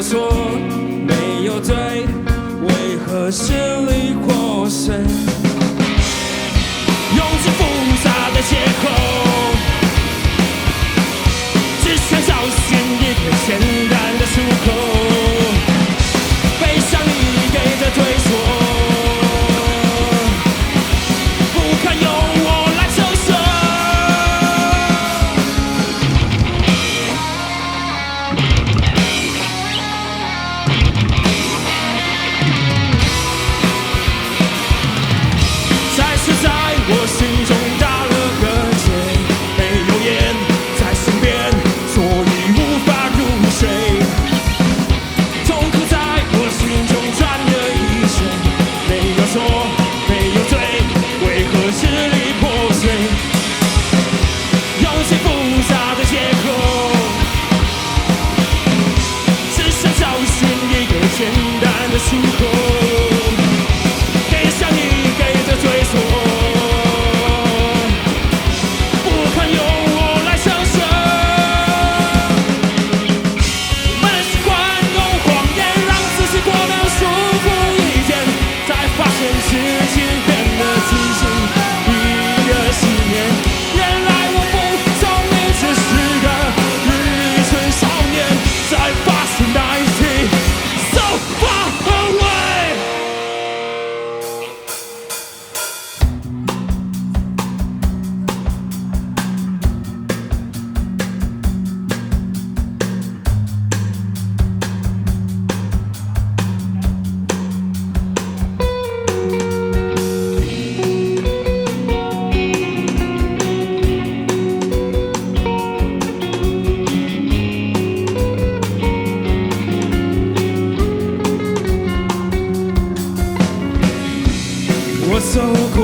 错，没有对，为何支离破碎？用尽复杂的借口，只想找寻一个简单的出口，背上你给的对错，不堪由我来承受。才是在我心中打了个结，没有烟在身边，所以无法入睡。痛苦在我心中转了一圈，没有错，没有对，为何支离破碎？用尽复杂的借口，只想找寻一个简单的出口，给上你给的对错，不堪由我来承受。蛮习惯用谎言让自己过得舒服一点，才发现事情变得只是一个信念。原来我不聪明，只是个愚蠢少年，才发现爱情 so far away。我走过